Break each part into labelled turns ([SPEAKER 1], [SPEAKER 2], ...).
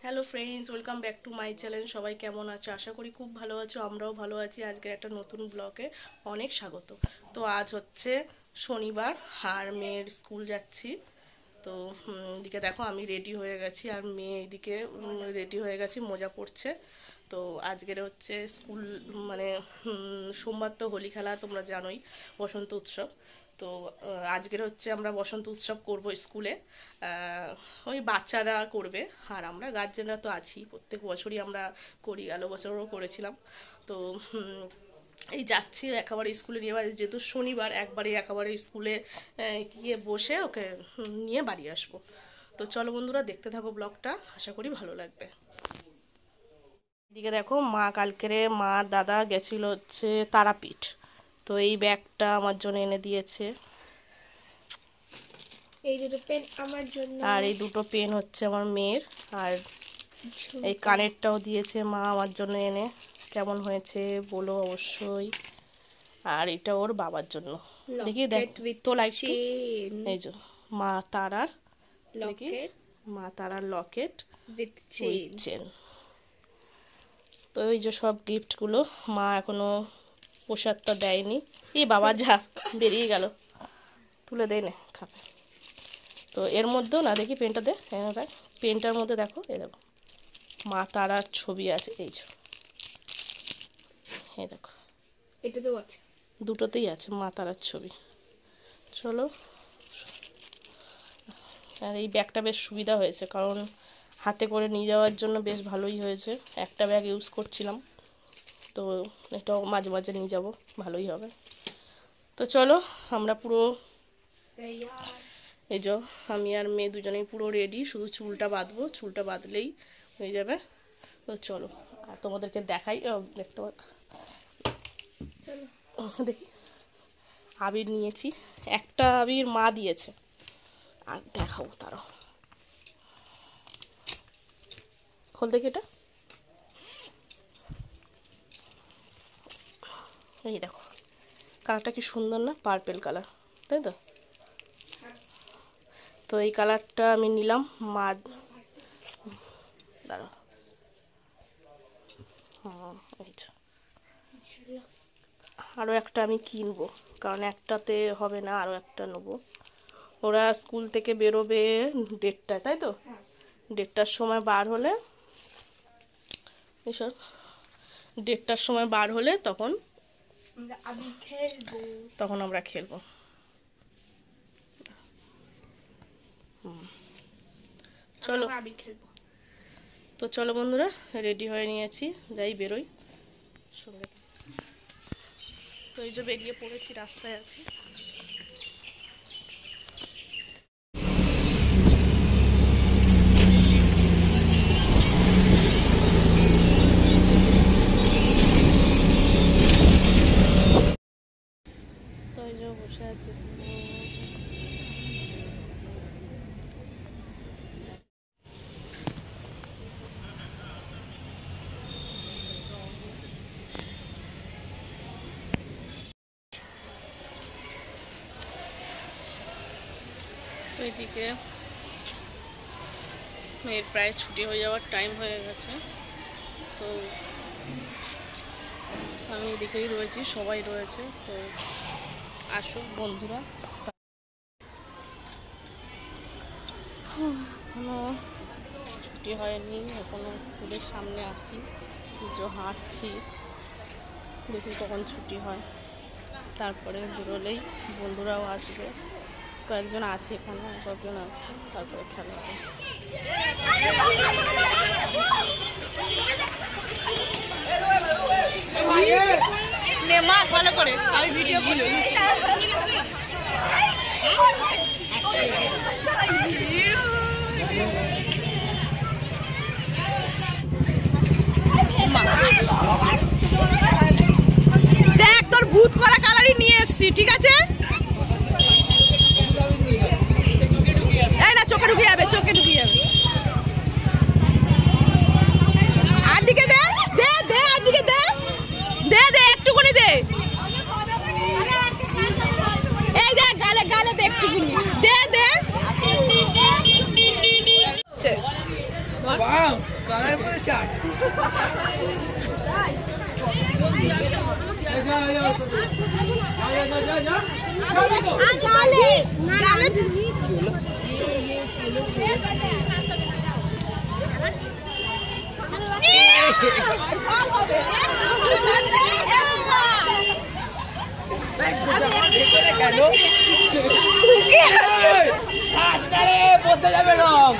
[SPEAKER 1] Hello friends, welcome back to my channel. সবাই কেমন আছো? আশা করি খুব ভালো আছো, আমরাও ভালো আছি। আজকের একটা নতুন ব্লগে অনেক স্বাগত। তো আজ হচ্ছে শনিবার আর মেয়ের স্কুল যাচ্ছি। তো এদিকে দেখো আমি রেডি হয়ে গেছি আর মেয়ে এদিকে রেডি হয়ে গেছি, মজা পড়ছে। তো আজকের হচ্ছে স্কুল মানে সোমবার তো হোলি খেলা, তোমরা জানোই, বসন্ত উৎসব। তো আজকের হচ্ছে আমরা বসন্ত উৎসব করব স্কুলে। ওই বাচ্চারা করবে আর আমরা গার্জেনরা তো আছি, প্রত্যেক বছরই আমরা করি, গেল বছরও করেছিলাম। তো এই যাচ্ছি একেবারে স্কুলে নিয়ে, যেহেতু শনিবার একবারে একেবারে স্কুলে গিয়ে বসে ওকে নিয়ে বাড়ি আসবো। তো চলো বন্ধুরা, দেখতে থাকো ব্লগটা, আশা করি ভালো লাগবে। এদিকে দেখো মা দাদা গেছিল হচ্ছে তারাপীঠ। তো এই ব্যাগটা আমার জন্য এনে দিয়েছে,
[SPEAKER 2] এই দুটো পেন আমার জন্য,
[SPEAKER 1] আর এই দুটো পেন হচ্ছে আমার মেয়ের, আর এই কানেরটাও দিয়েছে মা আমার জন্য এনে। কেমন হয়েছে বলো অবশ্যই। আর এটা ওর বাবার জন্য, দেখি দেখ তো লাইক, এই যে মা তারার লকেট, মা তারার লকেট
[SPEAKER 2] উইথ
[SPEAKER 1] চেন। তো এই যে সব গিফটগুলো, মা এখনো প্রসাদটা দেয়নি। এই বাবা যা বেরিয়ে গেল, তুলে দেয় না খাবে। তো এর মধ্যেও না, দেখি পেনটা দে, দেখ পেনটার মধ্যে দেখো, এই দেখো মা তারার ছবি আছে, এই দেখো
[SPEAKER 2] এটাতেও আছে,
[SPEAKER 1] দুটোতেই আছে মা তারার ছবি। চলো, আর এই ব্যাগটা বেশ সুবিধা হয়েছে, কারণ হাতে করে নিয়ে যাওয়ার জন্য বেশ ভালোই হয়েছে। একটা ব্যাগ ইউজ করছিলাম, তো এটাও মাঝে মাঝে নিয়ে যাব, ভালোই হবে। তো চলো আমরা পুরো, এই যে আমি আর মেয়ে দুজনেই পুরো রেডি, শুধু চুলটা বাঁধবো, চুলটা বাঁধলেই হয়ে যাবে। তো চলো আর তোমাদেরকে দেখাই, একটা দেখি আবির নিয়েছি, একটা আবির মা দিয়েছে, আর দেখাবো তারও। খোল দেখি এটা, এই দেখো কালারটা কি সুন্দর না, পার্পেল কালার, তাই তো? তো এই কালারটা আমি নিলাম মা, দাঁড়াও, আরও একটা আমি কিনবো, কারণ একটাতে হবে না, আরও একটা নেবো। ওরা স্কুল থেকে বেরোবে 1:30টায়, তাই তো? 1:30টার সময় বার হলে, এসব 1:30টার সময় বার হলে তখন আমরা খেলবো। চলো, তো চলো বন্ধুরা, রেডি হয়ে নিয়েছি, যাই বেরোই সঙ্গে। তো এই যে বেরিয়ে পড়েছি, রাস্তায় আছি। তো এই যে বসে আছি, তো এদিকে মেয়ের প্রায় ছুটি হয়ে যাওয়ার টাইম হয়ে গেছে। তো আমি এদিকেই রয়েছি, সবাই রয়েছে, তো আসুক বন্ধুরা। এখনো ছুটি হয়নি, এখনো স্কুলের সামনে আছি, যে হাঁটছি, দেখি কখন ছুটি হয়, তারপরে বেরোলেই বন্ধুরাও আসবে, কয়েকজন আছে এখানে, কয়েকজন আসবে, তারপরে খেলা হবে। ভালো করে আমি ভিডিও করি। দেখ তোর ভূত করা কালারই নিয়ে এসছি, ঠিক আছে? এই না, চোখে ঢুকে যাবে, চোখে ঢুকে যাবে। আর দিকে দে, দে দে, আর দিকে দে, দে দে, একটুকুনি দে, এই দেখ গালে গালে দে, একটুকুনি দে দে। ধর
[SPEAKER 3] वाव कलरफुल चाट বলতে যাবে রং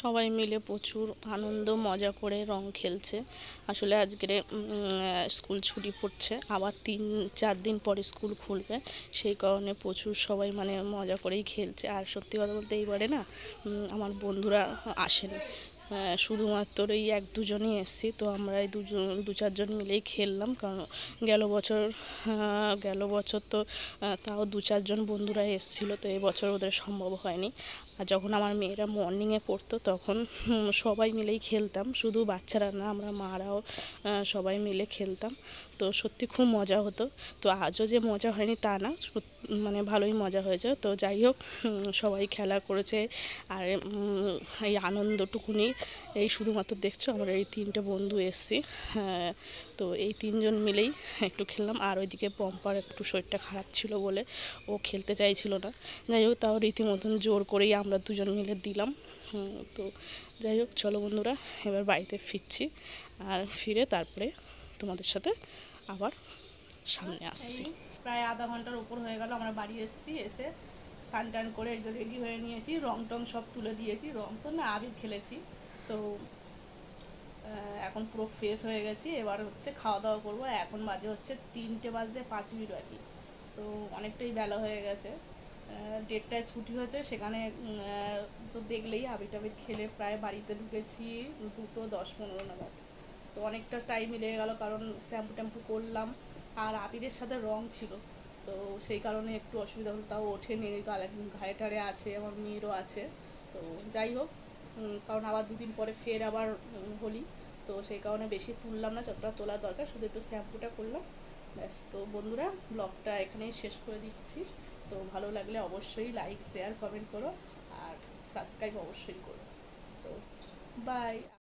[SPEAKER 1] সবাই মিলে প্রচুর আনন্দ মজা করে রং খেলছে। আসলে আজকে স্কুল ছুটি পড়ছে, আবার 3-4 দিন পরে স্কুল খুলবে, সেই কারণে প্রচুর সবাই মানে মজা করেই খেলছে। আর সত্যি কথা বলতে এইবারে না আমার বন্ধুরা আসেনি, শুধুমাত্র এই 1-2জনই এসেছি। তো আমরা এই 2-4জন মিলেই খেললাম, কারণ গেল বছর তো তাও 2-4জন বন্ধুরা এসেছিলো, তো এবছর ওদের সম্ভব হয়নি। আর যখন আমার মেয়েরা মর্নিংয়ে পড়তো তখন সবাই মিলেই খেলতাম, শুধু বাচ্চারা না, আমরা মারাও সবাই মিলে খেলতাম। তো সত্যি খুব মজা হতো। তো আজও যে মজা হয়নি তা না, মানে ভালোই মজা হয়েছে। তো যাই হোক, সবাই খেলা করেছে। আর এই আনন্দটুকুনি এই শুধুমাত্র দেখছো আমরা এই 3টে বন্ধু এসছি, তো এই 3জন মিলেই একটু খেললাম। আর ওইদিকে পম্পার একটু শরীরটা খারাপ ছিল বলে ও খেলতে চাইছিল না। যাই হোক, তাও রীতিমতন জোর করেই আমরা 2জন মিলে দিলাম। তো যাই হোক, চলো বন্ধুরা, এবার বাড়িতে ফিরছি। আর ফিরে তারপরে তোমাদের সাথে আবার সামনে আসছি। প্রায় আধা ঘন্টার উপর হয়ে গেল আমরা বাড়ি এসেছি। এসে স্নান টান করে এই যে রেডি হয়ে নিয়েছি, রং টং সব তুলে দিয়েছি। রং তো না, আবির খেলেছি। তো এখন পুরো ফ্রেশ হয়ে গেছি। এবার হচ্ছে খাওয়া দাওয়া করবো। এখন বাজে হচ্ছে 3:05 আর কি। তো অনেকটাই বেলা হয়ে গেছে। 1:30টায় ছুটি হয়েছে, সেখানে তো দেখলেই আবির টাবির খেলে প্রায় বাড়িতে ঢুকেছি 2:10-15 নাগাদ। তো অনেকটা টাইমই লেগে গেল, কারণ শ্যাম্পু ট্যাম্পু করলাম। আর আবিরের সাথে রং ছিল, তো সেই কারণে একটু অসুবিধা হলো। তাও ওঠেনি, ঘাড়ে টাড়ে আছে, আমার মেয়েরও আছে। তো যাই হোক, কারণ আবার 2 দিন পরে ফের আবার হোলি, তো সেই কারণে বেশি তুললাম না, যতটা তোলার দরকার, শুধু একটু শ্যাম্পুটা করলাম, ব্যাস। তো বন্ধুরা, ব্লগটা এখানেই শেষ করে দিচ্ছি। তো ভালো লাগলে অবশ্যই লাইক, শেয়ার, কমেন্ট করো, আর সাবস্ক্রাইব অবশ্যই করো। তো বাই।